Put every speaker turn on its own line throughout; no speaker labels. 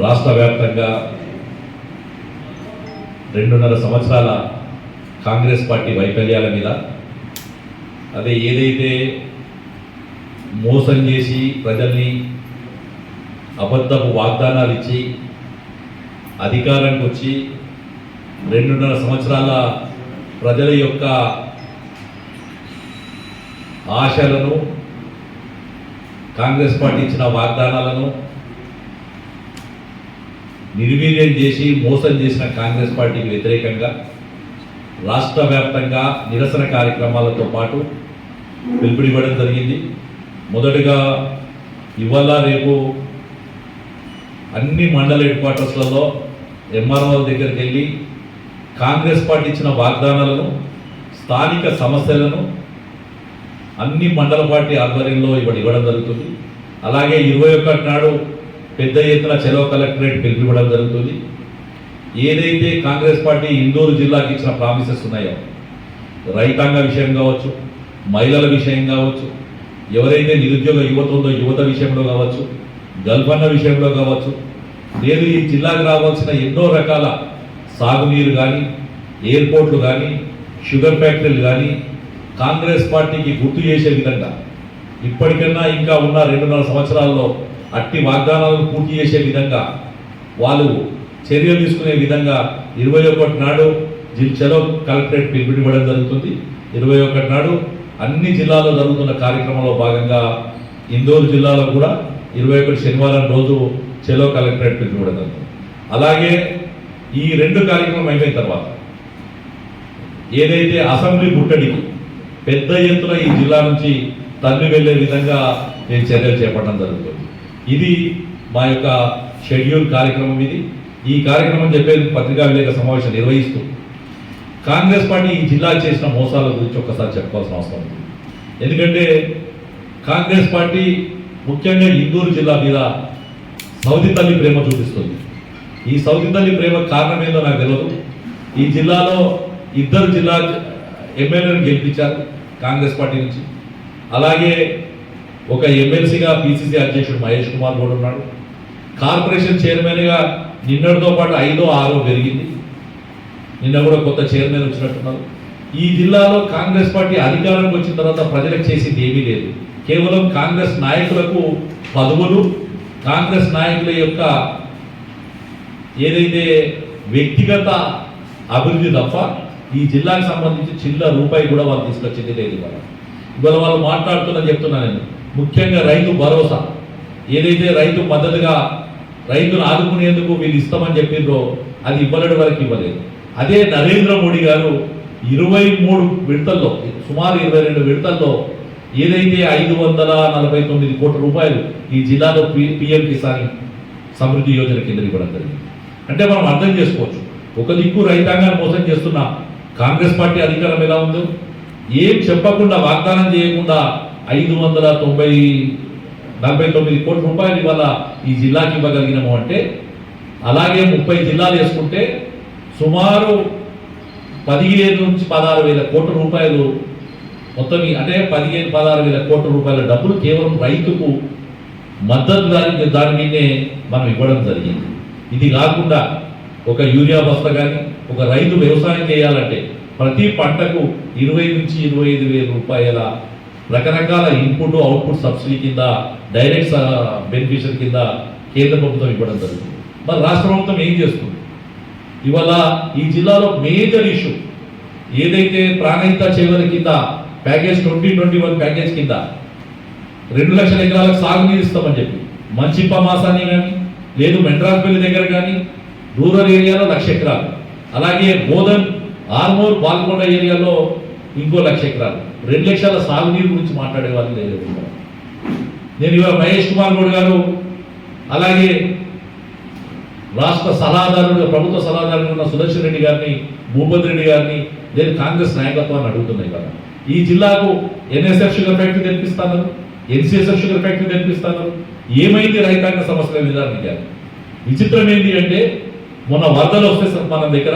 రాష్ట్ర వ్యాప్తంగా 2.5 సంవత్సరాల కాంగ్రెస్ పార్టీ వైఫల్యాల మీద, అదే ఏదైతే మోసం చేసి ప్రజల్ని అబద్ధపు వాగ్దానాలు ఇచ్చి అధికారానికి వచ్చి 2.5 సంవత్సరాల ప్రజల యొక్క ఆశలను, కాంగ్రెస్ పార్టీ ఇచ్చిన వాగ్దానాలను నిర్వీర్యం చేసి మోసం చేసిన కాంగ్రెస్ పార్టీకి వ్యతిరేకంగా రాష్ట్ర వ్యాప్తంగా నిరసన కార్యక్రమాలతో పాటు పిలుపునివ్వడం జరిగింది. మొదటగా ఇవాళ రేపు అన్ని మండల హెడ్ క్వార్టర్స్లలో ఎంఆర్ఓల దగ్గరికి వెళ్ళి కాంగ్రెస్ పార్టీ ఇచ్చిన వాగ్దానాలను, స్థానిక సమస్యలను అన్ని మండల పార్టీ ఆధ్వర్యంలో ఇవ్వడం జరుగుతుంది. అలాగే 21 నాడు పెద్ద ఎత్తున చెలో కలెక్టరేట్ పిలుపునివ్వడం జరుగుతుంది. ఏదైతే కాంగ్రెస్ పార్టీ ఇందూరు జిల్లాకి ఇచ్చిన ప్రామిసెస్ ఉన్నాయో, రైతాంగ విషయం కావచ్చు, మహిళల విషయం కావచ్చు, ఎవరైతే నిరుద్యోగ యువత ఉందో యువత విషయంలో కావచ్చు, గల్పన్న విషయంలో కావచ్చు, లేదు ఈ జిల్లాకు రావాల్సిన ఎన్నో రకాల సాగునీరు కానీ, ఎయిర్పోర్ట్లు కానీ, షుగర్ ఫ్యాక్టరీలు కానీ కాంగ్రెస్ పార్టీకి గుర్తు చేసే విధంగా, ఇప్పటికన్నా ఇంకా ఉన్న 2.5 సంవత్సరాల్లో అట్టి వాగ్దానాలను పూర్తి చేసే విధంగా వాళ్ళు చర్యలు తీసుకునే విధంగా 21 నాడు చలో కలెక్టరేట్ పిలుపునివ్వడం జరుగుతుంది. 21 నాడు అన్ని జిల్లాల్లో జరుగుతున్న కార్యక్రమంలో భాగంగా ఇందూరు జిల్లాలో కూడా 21 శనివారం రోజు చలో కలెక్టరేట్ పిలుపునివ్వడం జరుగుతుంది. అలాగే ఈ 2 కార్యక్రమం అయిపోయిన తర్వాత ఏదైతే అసెంబ్లీ ముట్టడికి పెద్ద ఎత్తున ఈ జిల్లా నుంచి తరలి వెళ్లే విధంగా నేను చర్యలు చేపట్టడం జరుగుతుంది. ఇది మా యొక్క షెడ్యూల్ కార్యక్రమం. ఈ కార్యక్రమం చెప్పేది పత్రికా విలేకరుల సమావేశం నిర్వహిస్తూ కాంగ్రెస్ పార్టీ ఈ జిల్లా చేసిన మోసాల గురించి ఒక్కసారి చెప్పుకోవాల్సిన అవసరం ఉంది. ఎందుకంటే కాంగ్రెస్ పార్టీ ముఖ్యంగా ఇందూరు జిల్లా మీద సౌది తల్లి ప్రేమ చూపిస్తుంది. ఈ సౌది తల్లి ప్రేమ కారణం ఏందో నాకు తెలియదు. ఈ జిల్లాలో 2 జిల్లా ఎమ్మెల్యేలను గెలిపించారు కాంగ్రెస్ పార్టీ నుంచి. అలాగే ఒక ఎమ్మెల్సీగా పిసిసి అధ్యక్షుడు మహేష్ కుమార్ కూడా ఉన్నాడు. కార్పొరేషన్ చైర్మన్గా నిన్నటితో పాటు 5ో 6ో పెరిగింది. నిన్న కూడా కొత్త చైర్మన్ వచ్చినట్టున్నారు. ఈ జిల్లాలో కాంగ్రెస్ పార్టీ అధికారంలోకి వచ్చిన తర్వాత ప్రజలకు చేసింది ఏమీ లేదు. కేవలం కాంగ్రెస్ నాయకులకు పదవులు, కాంగ్రెస్ నాయకుల యొక్క ఏదైతే వ్యక్తిగత అభివృద్ధి తప్ప ఈ జిల్లాకు సంబంధించి చిన్న రూపాయి కూడా వాళ్ళు తీసుకొచ్చింది లేదు. ఇవాళ వాళ్ళు మాట్లాడుతున్నా చెప్తున్నాను నేను. ముఖ్యంగా రైతు భరోసా ఏదైతే రైతు మద్దతుగా రైతును ఆదుకునేందుకు వీళ్ళు ఇస్తామని చెప్పిండ్రో అది ఇవ్వలేడు వరకు ఇవ్వలేదు. అదే నరేంద్ర మోడీ గారు 23 విడతల్లో, సుమారు 22 విడతల్లో ఏదైతే 549 కోట్ల రూపాయలు ఈ జిల్లాలో పిఎం కిసాన్ సమృద్ధి యోజన కింద ఇవ్వడం జరిగింది. అంటే మనం అర్థం చేసుకోవచ్చు, ఒక దిక్కు రైతాంగాన్ని మోసం చేస్తున్న కాంగ్రెస్ పార్టీ అధికారం ఎలా ఉందో, ఏం చెప్పకుండా వాగ్దానం చేయకుండా 549 కోట్ల రూపాయలు ఇవాళ ఈ జిల్లాకి ఇవ్వగలిగినాము అంటే, అలాగే 30 జిల్లాలు వేసుకుంటే సుమారు 15 నుంచి 16 వేల కోట్ల రూపాయలు మొత్తం, అంటే 15-16 వేల కోట్ల రూపాయల డబ్బులు కేవలం రైతుకు మద్దతు దాని మీదే మనం ఇవ్వడం జరిగింది. ఇది కాకుండా ఒక యూరియా బస్తా కానీ, ఒక రైతు వ్యవసాయం చేయాలంటే ప్రతి పంటకు 20 నుంచి 25 వేల రూపాయల రకరకాల ఇన్పుట్ అవుట్పుట్ సబ్సిడీ కింద, డైరెక్ట్ బెనిఫిషియరీ కింద కేంద్ర ప్రభుత్వం ఇవ్వడం జరుగుతుంది. మరి రాష్ట్ర ప్రభుత్వం ఏం చేస్తుంది? ఇవాళ ఈ జిల్లాలో మేజర్ ఇష్యూ ఏదైతే ప్రాణహిత చేవల కింద ప్యాకేజ్ 2021 ప్యాకేజ్ కింద 2 లక్షల ఎకరాలకు సాగునీరు ఇస్తామని చెప్పి మంచిప్ప మాసాన్ని కానీ, లేదు మెండ్రాజ్పల్లి దగ్గర కానీ రూరల్ ఏరియాలో 1,00,000 ఎకరాలు, అలాగే బోధన్ ఆర్మూర్ పాల్గొండ ఏరియాలో ఇంకో 1,00,000 ఎకరాలు, 2 లక్షల సాగునీరు గురించి మాట్లాడే వాళ్ళు లేదు. నేను ఇవాళ మహేష్ కుమార్ గౌడ్ గారు, అలాగే రాష్ట్ర సలహాదారుడు, ప్రభుత్వ సలహాదారుడు ఉన్న సుదర్శన్ రెడ్డి గారిని, భూపతి రెడ్డి గారిని, నేను కాంగ్రెస్ నాయకత్వాన్ని అడుగుతున్నాయి కదా, ఈ జిల్లాకు ఎన్ఎస్ఎఫ్ షుగర్ ఫ్యాక్టరీ తెప్పిస్తాను, ఎన్సిఎస్ఎఫ్ షుగర్ ఫ్యాక్టరీ తెప్పిస్తాను, ఏమైంది రైతాంగ సమస్యల విధానం? విచిత్రం ఏంటి అంటే, మొన్న వరదలు వస్తే మన దగ్గర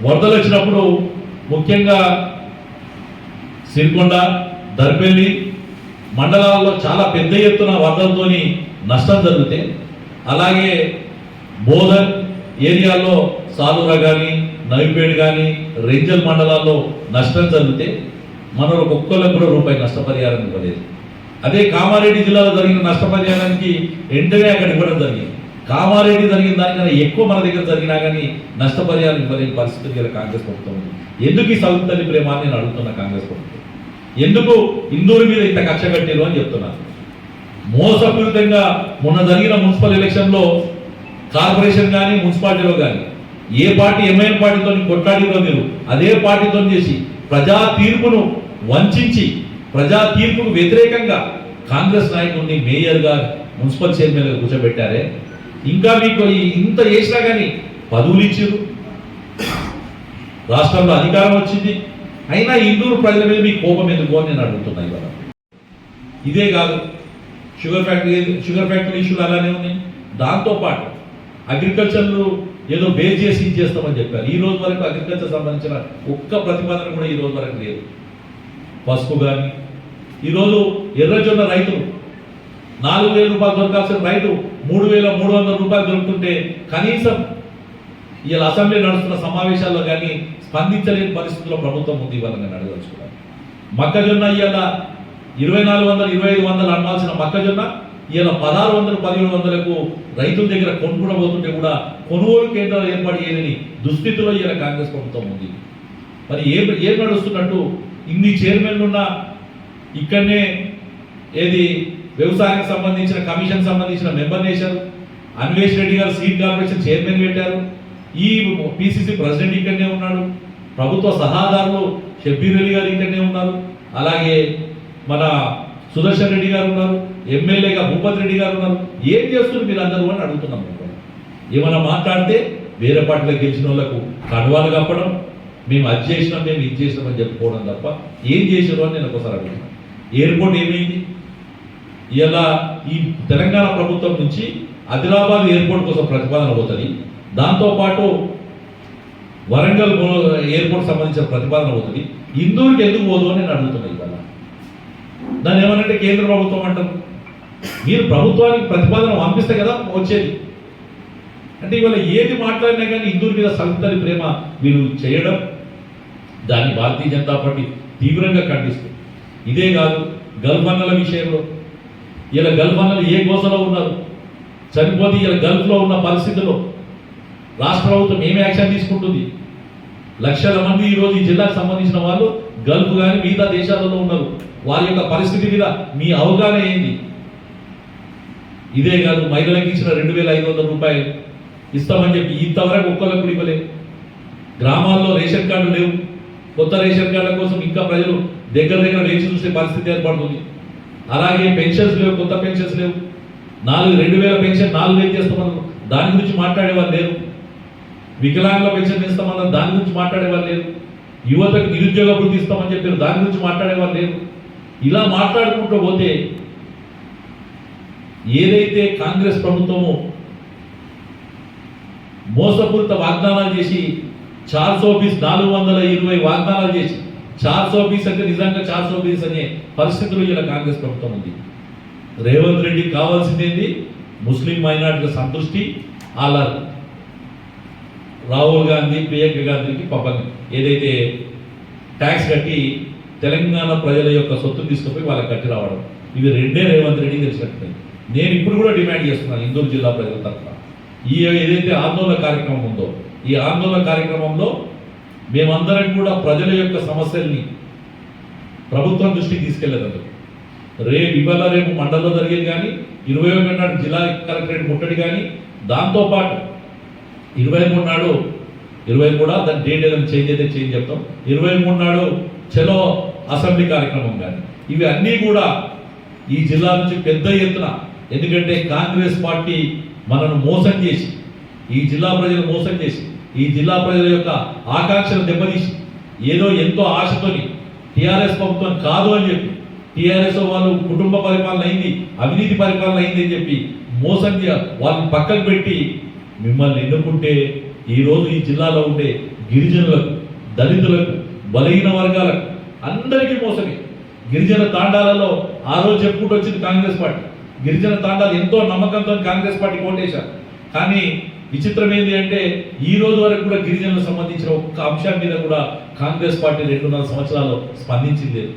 వరదలు వచ్చినప్పుడు ముఖ్యంగా సిరికొండ, దర్పల్లి మండలాల్లో చాలా పెద్ద ఎత్తున వరదలతోని నష్టం జరిగితే, అలాగే బోధన్ ఏరియాలో సాలూరా కానీ నవిపేడ్ కానీ రెంజల్ మండలాల్లో నష్టం జరిగితే మనం ఒక్కొక్కరికి కూడా రూపాయి నష్టపరిహారం ఇవ్వలేదు. అదే కామారెడ్డి జిల్లాలో జరిగిన నష్టపరిహారానికి వెంటనే అక్కడ ఇవ్వడం జరిగింది. కామారెడ్డి జరిగిన దానికన్నా ఎక్కువ మన దగ్గర జరిగినా కానీ నష్టపరిహారం ఇవ్వలేని పరిస్థితి గల కాంగ్రెస్ ప్రభుత్వం ఉంది. ఎందుకు ఈ సౌత్ తల్లి ప్రేమాన్ని నేను అడుగుతున్నా కాంగ్రెస్ ప్రభుత్వం, ఎందుకు ఇందూరు మీద ఇంత కక్ష కట్టారు అని చెప్తున్నాను. మోసపూరితంగా మొన్న జరిగిన మున్సిపల్ ఎలక్షన్లో కార్పొరేషన్ కానీ మున్సిపాలిటీలో కానీ ఏ పార్టీ ఎంఐఎం పార్టీతో కొట్లాడిలో మీరు అదే పార్టీతో చేసి ప్రజా తీర్పును వంచి ప్రజా తీర్పుకు వ్యతిరేకంగా కాంగ్రెస్ నాయకుడిని మేయర్గా మున్సిపల్ చైర్మన్గా కూర్చోబెట్టారే. ఇంకా మీకు ఇంత చేసినా కానీ పదవులు ఇచ్చారు, రాష్ట్రంలో అధికారం వచ్చింది, అయినా ఇందూరు ప్రజల మీద మీ కోపం ఎందుకు అని నేను అడుగుతున్నా. ఇవాళ ఇదే కాదు, షుగర్ ఫ్యాక్టరీ ఇష్యూలు అలానే ఉన్నాయి. దాంతోపాటు అగ్రికల్చర్ ఏదో బేస్ చేసి ఇచ్చేస్తామని చెప్పారు. ఈ రోజు వరకు అగ్రికల్చర్ సంబంధించిన ఒక్క ప్రతిపాదన కూడా ఈ రోజు వరకు లేదు. పసుపు కానీ ఈరోజు ఎర్రజొన్న రైతులు 4,000 రూపాయలు దొరకాల్సిన రైతు 3,300 రూపాయలు దొరుకుతుంటే కనీసం ఇలా అసెంబ్లీ నడుస్తున్న సమావేశాల్లో కానీ స్పందించలేని పరిస్థితుల్లో ప్రభుత్వం ఉంది. ఇవాళ నేను అడగదలుచుకున్నాను. మొక్కజొన్న ఇవాళ 2,400, 2,500 అమ్మాల్సిన మొక్కజొన్న ఇవాళ 1,600, 1,700కు రైతుల దగ్గర కొనుక్కోబోతుంటే కూడా కొనుగోలు కేంద్రాలు ఏర్పాటు చేయలేని దుస్థితిలో ఇవాళ కాంగ్రెస్ ప్రభుత్వం ఉంది. మరి ఏం నడుస్తున్నట్టు ఇన్ని చైర్మన్లు ఉన్న ఇక్కడనే ఏది వ్యవసాయానికి సంబంధించిన కమిషన్ సంబంధించిన మెంబర్ వేశారు. అన్వేష్ రెడ్డి గారు సీడ్ కార్పొరేషన్ చైర్మన్ పెట్టారు. ఈ పిసిసి ప్రెసిడెంట్ ఇక్కడనే ఉన్నాడు. ప్రభుత్వ సలహాదారులు షబ్బీర్ అలీ గారు ఇక్కడనే ఉన్నారు. అలాగే మన సుదర్శన్ రెడ్డి గారు ఉన్నారు. ఎమ్మెల్యేగా భూపతి రెడ్డి గారు ఉన్నారు. ఏం చేస్తున్నారు మీరు అందరూ అని అడుగుతున్నాం. ఏమైనా మాట్లాడితే వేరే పార్టీలో గెలిచిన వాళ్ళకు కడవాలు కప్పడం, మేము అది చేసినాం, మేము ఇది చేసినాం అని చెప్పుకోవడం తప్ప ఏం చేసారు అని నేను ఒకసారి అడుగుతున్నాను. ఎయిర్పోర్ట్ ఏమైంది? ఇలా ఈ తెలంగాణ ప్రభుత్వం నుంచి ఆదిలాబాద్ ఎయిర్పోర్ట్ కోసం ప్రతిపాదన పోతుంది. దాంతోపాటు వరంగల్ ఎయిర్పోర్ట్ సంబంధించిన ప్రతిపాదన పోతుంది. ఇందూరుకి ఎందుకు పోదు అని నేను అడుగుతున్నాను. ఇవాళ దాన్ని ఏమనంటే కేంద్ర ప్రభుత్వం అంటారు. మీరు ప్రభుత్వానికి ప్రతిపాదన పంపిస్తే కదా వచ్చేది. అంటే ఇవాళ ఏది మాట్లాడినా కానీ ఇందూరు మీద సవితరి ప్రేమ మీరు చేయడం, దాన్ని భారతీయ జనతా పార్టీ తీవ్రంగా ఖండిస్తుంది. ఇదే కాదు, గల్ఫ్ అన్నల విషయంలో ఇలా గల్ఫ్ అన్నలు ఏ గోసలో ఉన్నారు, చనిపోతే ఇలా గల్ఫ్లో ఉన్న పరిస్థితుల్లో రాష్ట్ర ప్రభుత్వం ఏమి యాక్షన్ తీసుకుంటుంది? లక్షల మంది ఈరోజు ఈ జిల్లాకు సంబంధించిన వాళ్ళు గల్ఫ్ కానీ మిగతా దేశాలలో ఉన్నారు. వారి యొక్క పరిస్థితి మీద మీ అవగాహన ఏంది? ఇదే కాదు, మహిళలకు ఇచ్చిన 2,500 రూపాయలు ఇస్తామని చెప్పి ఇంతవరకు ఒక్కరికి కూడా ఇవ్వలేదు. గ్రామాల్లో రేషన్ కార్డు లేవు. కొత్త రేషన్ కార్డుల కోసం ఇంకా ప్రజలు దగ్గర వేచి చూసే పరిస్థితి ఏర్పడుతుంది. అలాగే పెన్షన్స్ లేవు, కొత్త పెన్షన్స్ లేవు. 2,000 పెన్షన్ 4,000 చేస్తామన్నారు, దాని గురించి మాట్లాడేవారు లేరు. వికలాంగుల పెన్షన్ ఇస్తామన్నారు, దాని గురించి మాట్లాడేవారు లేరు. యువతకు నిరుద్యోగ వృత్తి ఇస్తామని చెప్పారు, దాని గురించి మాట్లాడేవారు లేరు. ఇలా మాట్లాడుకుంటూ పోతే ఏదైతే కాంగ్రెస్ ప్రభుత్వము మోసపూరిత వాగ్దానాలు చేసి 420 వాగ్దానాలు చేసి 420 అంటే నిజంగా 420 అనే పరిస్థితులు ఇలా కాంగ్రెస్ ప్రభుత్వం ఉంది. రేవంత్ రెడ్డికి కావాల్సింది ముస్లిం మైనార్టీల సంతృష్టి. అలా రాహుల్ గాంధీ, ప్రియాంక గాంధీకి పాపం ఏదైతే ట్యాక్స్ కట్టి తెలంగాణ ప్రజల యొక్క సొత్తును తీసుకుపోయి వాళ్ళకి కట్టి రావడం, ఇవి రెండే రేవంత్ రెడ్డి తెలిసినట్టు. నేను ఇప్పుడు కూడా డిమాండ్ చేస్తున్నాను ఇందూరు జిల్లా ప్రజల తరఫున, ఈ ఏదైతే ఆందోళన కార్యక్రమం ఉందో ఈ ఆందోళన కార్యక్రమంలో మేమందరం కూడా ప్రజల యొక్క సమస్యల్ని ప్రభుత్వం దృష్టికి తీసుకెళ్లేదందుకు రేపు మండలంలో జరిగేది కానీ 21 నాడు జిల్లా కలెక్టరేట్ ముట్టడి కానీ, దాంతోపాటు 23 నాడు 20 కూడా దాని డేట్ ఏదైనా చేంజ్ అయితే చేంజ్ చెప్తాం. 23 నాడు చలో అసెంబ్లీ కార్యక్రమం కానీ, ఇవి అన్నీ కూడా ఈ జిల్లా నుంచి పెద్ద ఎత్తున, ఎందుకంటే కాంగ్రెస్ పార్టీ మనను మోసం చేసి, ఈ జిల్లా ప్రజలు మోసం చేసి, ఈ జిల్లా ప్రజల యొక్క ఆకాంక్షలు దెబ్బతీసి, ఏదో ఎంతో ఆశతోని టీఆర్ఎస్ ప్రభుత్వం కాదు అని చెప్పి, టీఆర్ఎస్ వాళ్ళు కుటుంబ పరిపాలన అయింది, అవినీతి పరిపాలన అయింది అని చెప్పి మోసం వాళ్ళని పక్కకు పెట్టి మిమ్మల్ని ఎన్నుకుంటే ఈరోజు ఈ జిల్లాలో ఉండే గిరిజనులకు, దళితులకు, బలహీన వర్గాలకు అందరికీ మోసమే. గిరిజన తాండాలలో ఆ రోజు చెప్పుకుంటూ వచ్చింది కాంగ్రెస్ పార్టీ. గిరిజన తాండాలు ఎంతో నమ్మకంతో కాంగ్రెస్ పార్టీ ఓటేశారు. కానీ విచిత్రం ఏంటి అంటే ఈ రోజు వరకు కూడా గిరిజనులకు సంబంధించిన ఒక్క అంశం మీద కూడా కాంగ్రెస్ పార్టీ 2.5 సంవత్సరాలు స్పందించింది లేదు.